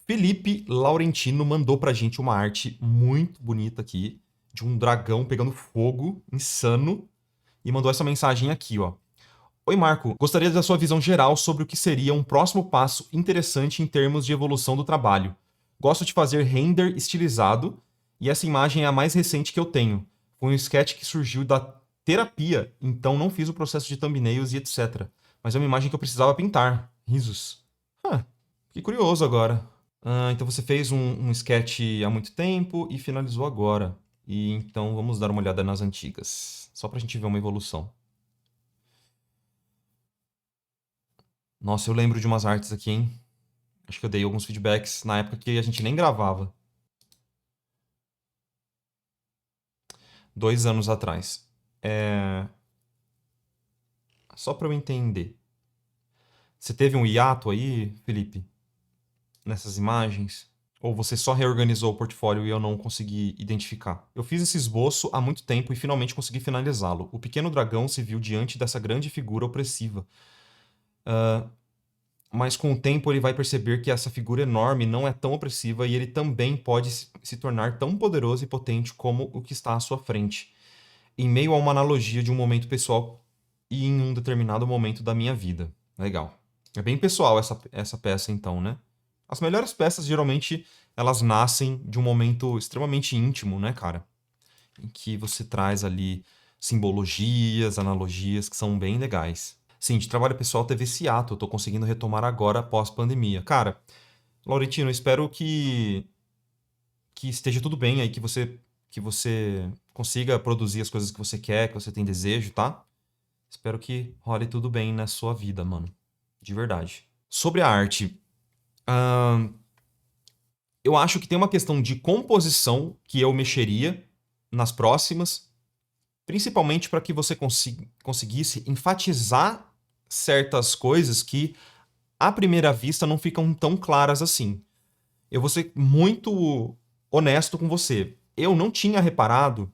Felipe Laurentino mandou pra gente uma arte muito bonita aqui, de um dragão pegando fogo, insano, e mandou essa mensagem aqui, ó. Oi, Marco. Gostaria da sua visão geral sobre o que seria um próximo passo interessante em termos de evolução do trabalho. Gosto de fazer render estilizado, e essa imagem é a mais recente que eu tenho. Foi um sketch que surgiu da terapia, então não fiz o processo de thumbnails e etc. Mas é uma imagem que eu precisava pintar. Risos. Fiquei curioso agora. Então você fez um sketch há muito tempo e finalizou agora. E então vamos dar uma olhada nas antigas. Só pra gente ver uma evolução. Nossa, eu lembro de umas artes aqui, hein? Acho que eu dei alguns feedbacks na época que a gente nem gravava. 2 anos atrás. Só pra eu entender. Você teve um hiato aí, Felipe? Nessas imagens? Ou você só reorganizou o portfólio e eu não consegui identificar? Eu fiz esse esboço há muito tempo e finalmente consegui finalizá-lo. O pequeno dragão se viu diante dessa grande figura opressiva. Mas com o tempo ele vai perceber que essa figura enorme não é tão opressiva e ele também pode se tornar tão poderoso e potente como o que está à sua frente, em meio a uma analogia de um momento pessoal e em um determinado momento da minha vida. Legal. É bem pessoal essa peça então, né? As melhores peças geralmente elas nascem de um momento extremamente íntimo, né, cara? Em que você traz ali simbologias, analogias que são bem legais. Sim, de trabalho pessoal teve esse ato, eu tô conseguindo retomar agora após pandemia. Cara, Laurentino, eu espero que esteja tudo bem aí, que você consiga produzir as coisas que você quer, que você tem desejo, tá? Espero que role tudo bem na sua vida, mano. De verdade. Sobre a arte, ahn, eu acho que tem uma questão de composição que eu mexeria nas próximas, principalmente para que você conseguisse enfatizar certas coisas que à primeira vista não ficam tão claras assim. Eu vou ser muito honesto com você. Eu não tinha reparado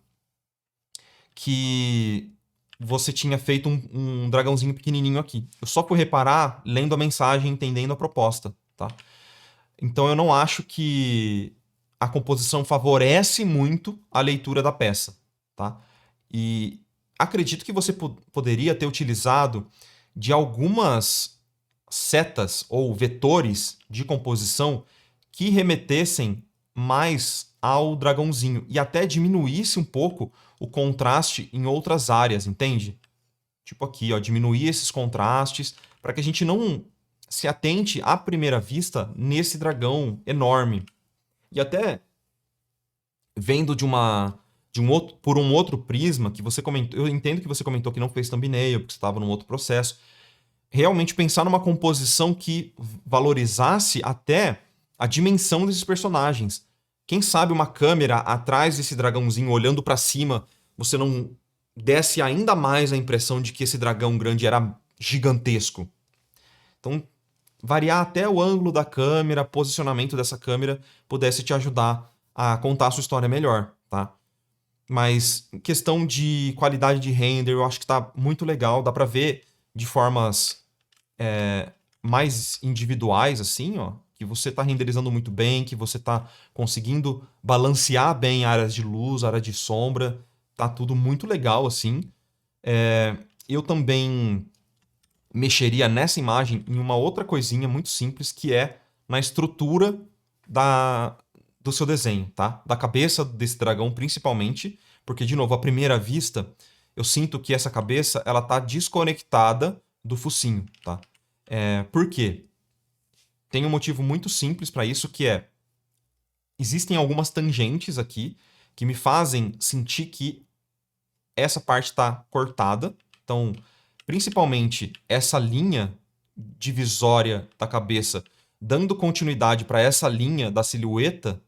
que você tinha feito um dragãozinho pequenininho aqui. Eu só fui reparar lendo a mensagem, entendendo a proposta, tá? Então eu não acho que a composição favorece muito a leitura da peça, tá? E acredito que você poderia ter utilizado de algumas setas ou vetores de composição que remetessem mais ao dragãozinho e até diminuísse um pouco o contraste em outras áreas, entende? Tipo aqui, ó, diminuir esses contrastes para que a gente não se atente à primeira vista nesse dragão enorme. E até vendo por um outro prisma que você comentou, eu entendo que você comentou que não fez thumbnail porque você estava num outro processo. Realmente pensar numa composição que valorizasse até a dimensão desses personagens. Quem sabe uma câmera atrás desse dragãozinho olhando para cima, você não desse ainda mais a impressão de que esse dragão grande era gigantesco. Então, variar até o ângulo da câmera, posicionamento dessa câmera, pudesse te ajudar a contar a sua história melhor, tá? Mas em questão de qualidade de render, eu acho que tá muito legal, dá para ver de formas mais individuais, assim, ó, que você tá renderizando muito bem, que você tá conseguindo balancear bem áreas de luz, área de sombra, tá tudo muito legal, assim. Eu também mexeria nessa imagem em uma outra coisinha muito simples, que é na estrutura da, do seu desenho, tá? Da cabeça desse dragão, principalmente, porque, de novo, à primeira vista, eu sinto que essa cabeça, ela tá desconectada do focinho, tá? Por quê? Tem um motivo muito simples para isso, que é existem algumas tangentes aqui que me fazem sentir que essa parte está cortada. Então, principalmente essa linha divisória da cabeça, dando continuidade para essa linha da silhueta,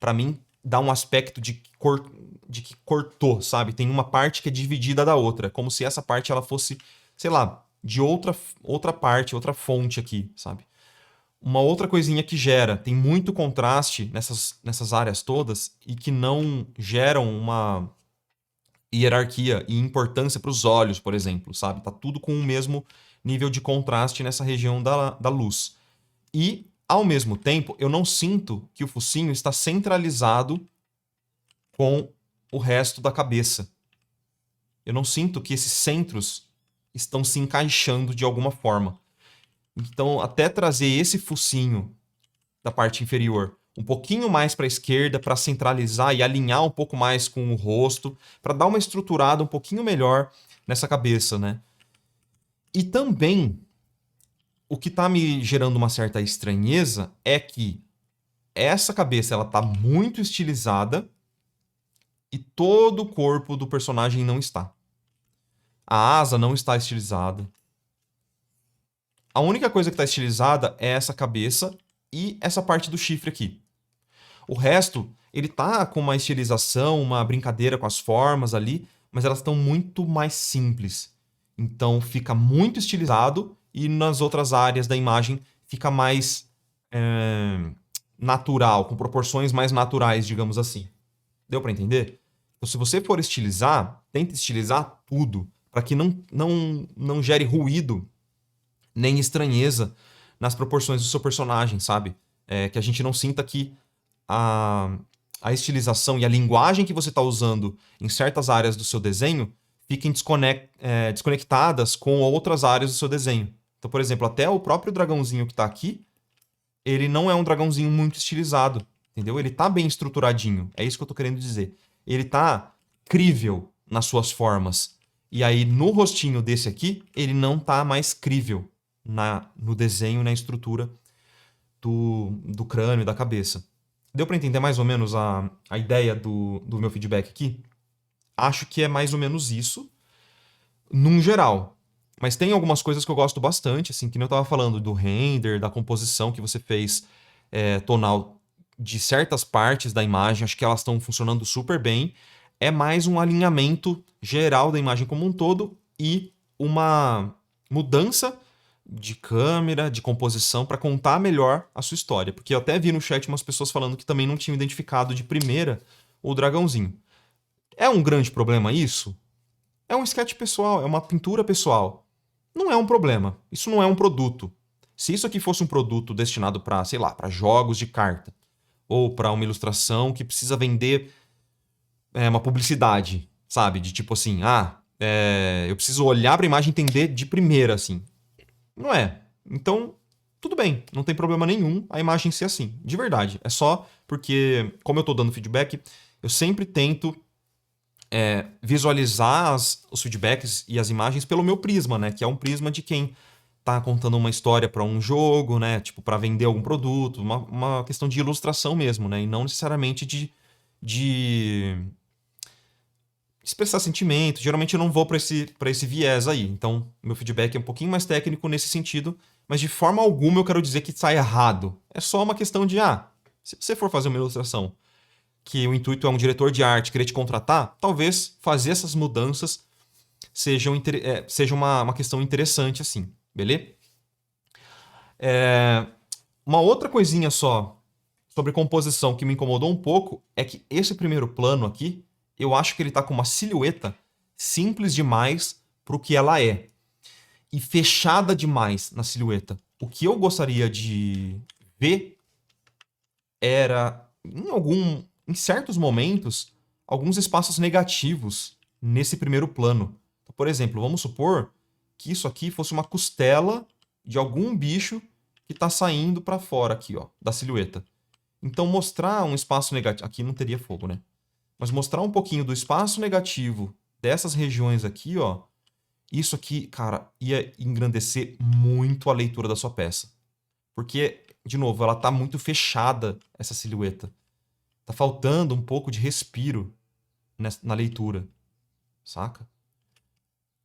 para mim dá um aspecto de que cortou, sabe? Tem uma parte que é dividida da outra, como se essa parte ela fosse, sei lá, de outra parte, outra fonte aqui, sabe? Uma outra coisinha que gera, tem muito contraste nessas áreas todas e que não geram uma hierarquia e importância para os olhos, por exemplo, sabe? Tá tudo com o mesmo nível de contraste nessa região da luz. E Ao mesmo tempo, eu não sinto que o focinho está centralizado com o resto da cabeça. Eu não sinto que esses centros estão se encaixando de alguma forma. Então, até trazer esse focinho da parte inferior um pouquinho mais para a esquerda, para centralizar e alinhar um pouco mais com o rosto, para dar uma estruturada um pouquinho melhor nessa cabeça, né? E também, o que está me gerando uma certa estranheza é que essa cabeça ela tá muito estilizada e todo o corpo do personagem não está. A asa não está estilizada. A única coisa que está estilizada é essa cabeça e essa parte do chifre aqui. O resto, ele tá com uma estilização, uma brincadeira com as formas ali, mas elas estão muito mais simples. Então fica muito estilizado e nas outras áreas da imagem fica mais natural, com proporções mais naturais, digamos assim. Deu para entender? Então, se você for estilizar, tenta estilizar tudo, para que não gere ruído nem estranheza nas proporções do seu personagem, sabe? Que a gente não sinta que a, a estilização e a linguagem que você está usando em certas áreas do seu desenho fiquem desconectadas com outras áreas do seu desenho. Então, por exemplo, até o próprio dragãozinho que está aqui, ele não é um dragãozinho muito estilizado, entendeu? Ele tá bem estruturadinho, é isso que eu tô querendo dizer. Ele tá crível nas suas formas. E aí, no rostinho desse aqui, ele não tá mais crível no desenho, na estrutura do crânio e da cabeça. Deu para entender mais ou menos a ideia do meu feedback aqui? Acho que é mais ou menos isso, num geral. Mas tem algumas coisas que eu gosto bastante, assim, que nem eu tava falando do render, da composição que você fez tonal de certas partes da imagem, acho que elas estão funcionando super bem. É mais um alinhamento geral da imagem como um todo e uma mudança de câmera, de composição para contar melhor a sua história. Porque eu até vi no chat umas pessoas falando que também não tinham identificado de primeira o dragãozinho. É um grande problema isso? É um sketch pessoal, é uma pintura pessoal. Não é um problema. Isso não é um produto. Se isso aqui fosse um produto destinado para, sei lá, para jogos de carta ou para uma ilustração que precisa vender uma publicidade, sabe? De tipo assim, eu preciso olhar para a imagem e entender de primeira, assim. Não é. Então, tudo bem, não tem problema nenhum a imagem ser assim, de verdade. É só porque, como eu estou dando feedback, eu sempre tento visualizar os feedbacks e as imagens pelo meu prisma, né? Que é um prisma de quem tá contando uma história para um jogo, né? Tipo, para vender algum produto, uma questão de ilustração mesmo, né? E não necessariamente de expressar sentimento. Geralmente eu não vou para esse viés aí. Então, meu feedback é um pouquinho mais técnico nesse sentido, mas de forma alguma eu quero dizer que está errado. É só uma questão de, se você for fazer uma ilustração que o intuito é um diretor de arte querer te contratar, talvez fazer essas mudanças seja uma questão interessante, assim, beleza? Uma outra coisinha só sobre composição que me incomodou um pouco é que esse primeiro plano aqui, eu acho que ele tá com uma silhueta simples demais pro que ela é. E fechada demais na silhueta. O que eu gostaria de ver era, em certos momentos, alguns espaços negativos nesse primeiro plano. Então, por exemplo, vamos supor que isso aqui fosse uma costela de algum bicho que está saindo para fora aqui, ó, da silhueta. Então, mostrar um espaço negativo... Aqui não teria fogo, né? Mas mostrar um pouquinho do espaço negativo dessas regiões aqui, ó, isso aqui, cara, ia engrandecer muito a leitura da sua peça. Porque, de novo, ela tá muito fechada, essa silhueta. Tá faltando um pouco de respiro na leitura, saca?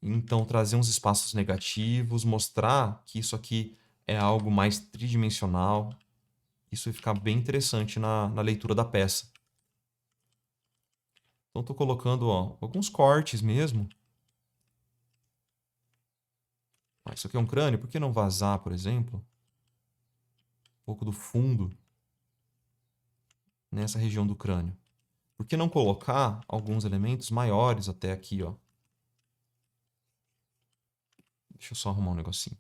Então, trazer uns espaços negativos, mostrar que isso aqui é algo mais tridimensional, isso vai ficar bem interessante na leitura da peça. Então, tô colocando alguns cortes mesmo. Isso aqui é um crânio, por que não vazar, por exemplo? Um pouco do fundo nessa região do crânio. Por que não colocar alguns elementos maiores até aqui, ó? Deixa eu só arrumar um negocinho.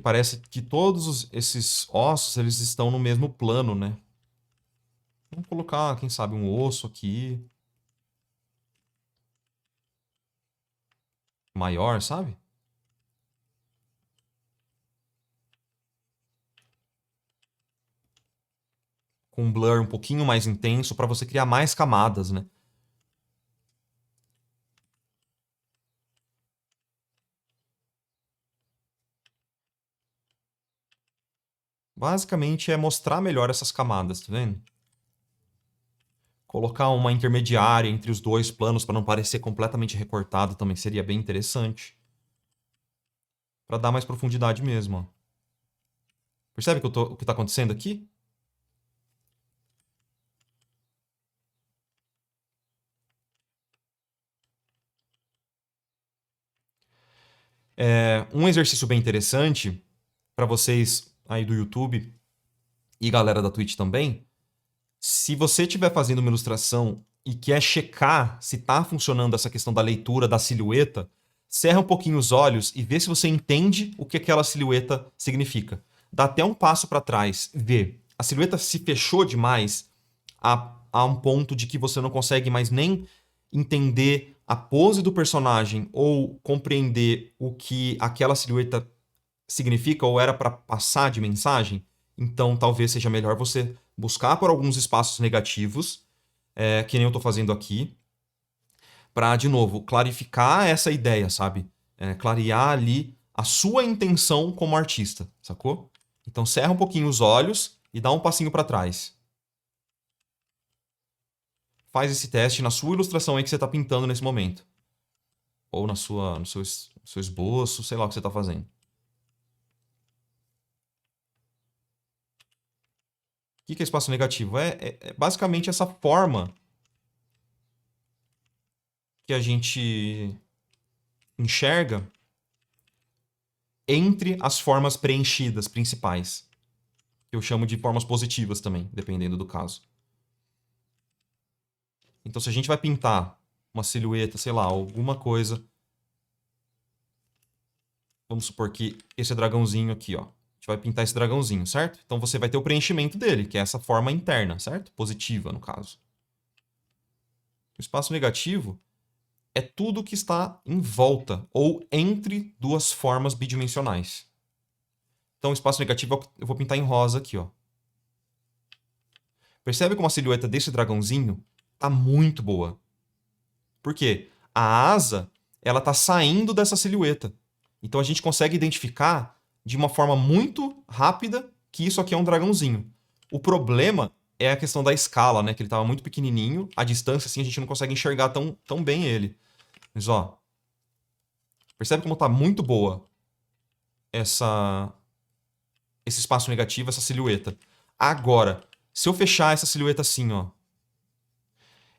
parece que todos esses ossos eles estão no mesmo plano, né? Vamos colocar, quem sabe, um osso aqui. Maior, sabe? Com um blur um pouquinho mais intenso para você criar mais camadas, né? Basicamente é mostrar melhor essas camadas, tá vendo? Colocar uma intermediária entre os dois planos para não parecer completamente recortado também seria bem interessante. Para dar mais profundidade mesmo, ó. Percebe o que está acontecendo aqui? Um exercício bem interessante para vocês aí do YouTube e galera da Twitch também. Se você estiver fazendo uma ilustração e quer checar se está funcionando essa questão da leitura da silhueta, cerra um pouquinho os olhos e vê se você entende o que aquela silhueta significa. Dá até um passo para trás, vê. A silhueta se fechou demais a um ponto de que você não consegue mais nem entender a pose do personagem ou compreender o que aquela silhueta significa ou era para passar de mensagem. Então talvez seja melhor você buscar por alguns espaços negativos, que nem eu estou fazendo aqui, para, de novo, clarificar essa ideia, sabe? Clarear ali a sua intenção como artista, sacou? Então cerra um pouquinho os olhos e dá um passinho para trás. Faz esse teste na sua ilustração aí que você está pintando nesse momento. Ou no seu esboço, sei lá o que você está fazendo. O que é espaço negativo? É basicamente essa forma que a gente enxerga entre as formas preenchidas principais. Que eu chamo de formas positivas também, dependendo do caso. Então, se a gente vai pintar uma silhueta, sei lá, alguma coisa. Vamos supor que esse dragãozinho aqui, ó. A gente vai pintar esse dragãozinho, certo? Então você vai ter o preenchimento dele, que é essa forma interna, certo? Positiva, no caso. O espaço negativo é tudo que está em volta ou entre duas formas bidimensionais. Então, o espaço negativo eu vou pintar em rosa aqui, ó. Percebe como a silhueta desse dragãozinho tá muito boa. Por quê? A asa, ela tá saindo dessa silhueta. Então a gente consegue identificar de uma forma muito rápida que isso aqui é um dragãozinho. O problema é a questão da escala, né? Que ele tava muito pequenininho, a distância assim a gente não consegue enxergar tão bem ele. Mas ó, percebe como tá muito boa esse espaço negativo, essa silhueta. Agora, se eu fechar essa silhueta assim, ó,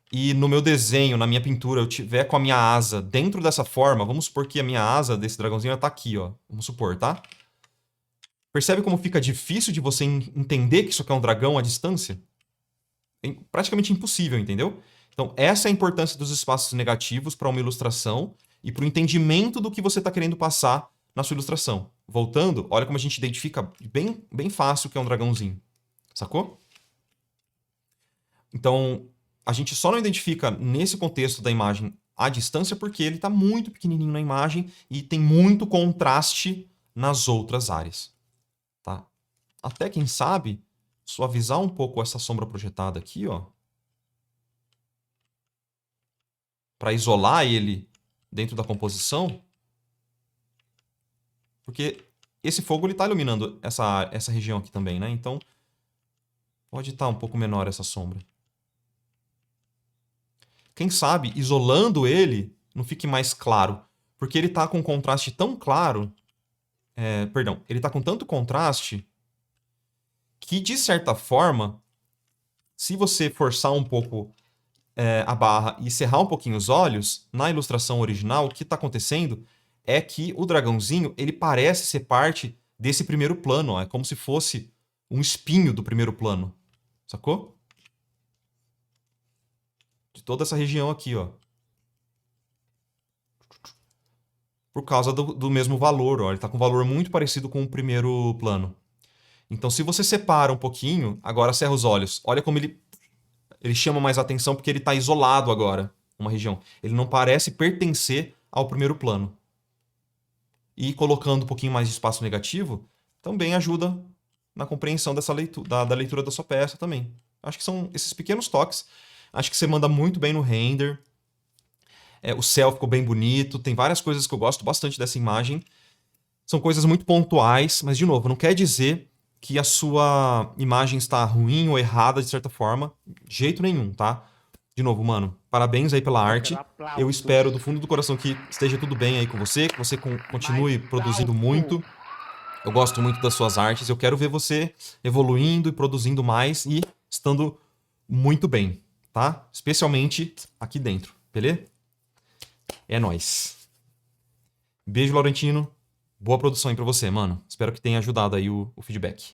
e no meu desenho, na minha pintura, eu tiver com a minha asa dentro dessa forma, vamos supor que a minha asa desse dragãozinho ela tá aqui, ó. Vamos supor, tá? Percebe como fica difícil de você entender que isso aqui é um dragão à distância? É praticamente impossível, entendeu? Então, essa é a importância dos espaços negativos para uma ilustração e para o entendimento do que você está querendo passar na sua ilustração. Voltando, olha como a gente identifica bem fácil o que é um dragãozinho. Sacou? Então, a gente só não identifica nesse contexto da imagem à distância porque ele está muito pequenininho na imagem e tem muito contraste nas outras áreas. Tá? Até, quem sabe, suavizar um pouco essa sombra projetada aqui, ó, para isolar ele dentro da composição, porque esse fogo está iluminando essa região aqui também, né? Então, pode estar um pouco menor essa sombra. Quem sabe, isolando ele, não fique mais claro. Porque ele está com um contraste tão claro. Perdão, ele está com tanto contraste que, de certa forma, se você forçar um pouco a barra e cerrar um pouquinho os olhos, na ilustração original, o que está acontecendo é que o dragãozinho ele parece ser parte desse primeiro plano. Ó. É como se fosse um espinho do primeiro plano. Sacou? De toda essa região aqui, ó. por causa do mesmo valor. Ó. Ele está com um valor muito parecido com o primeiro plano. Então, se você separa um pouquinho, agora cerra os olhos. Olha como ele chama mais atenção porque ele está isolado agora, uma região. Ele não parece pertencer ao primeiro plano. E colocando um pouquinho mais de espaço negativo, também ajuda na compreensão dessa leitura, da leitura da sua peça também. Acho que são esses pequenos toques. Acho que você manda muito bem no render. O céu ficou bem bonito. Tem várias coisas que eu gosto bastante dessa imagem. São coisas muito pontuais, mas, de novo, não quer dizer que a sua imagem está ruim ou errada de certa forma. De jeito nenhum, tá? De novo, mano, parabéns aí pela arte. Eu espero do fundo do coração que esteja tudo bem aí com você, que você continue produzindo muito. Eu gosto muito das suas artes. Eu quero ver você evoluindo e produzindo mais e estando muito bem, tá? Especialmente aqui dentro, beleza? É nóis. Beijo, Laurentino. Boa produção aí pra você, mano. Espero que tenha ajudado aí o feedback.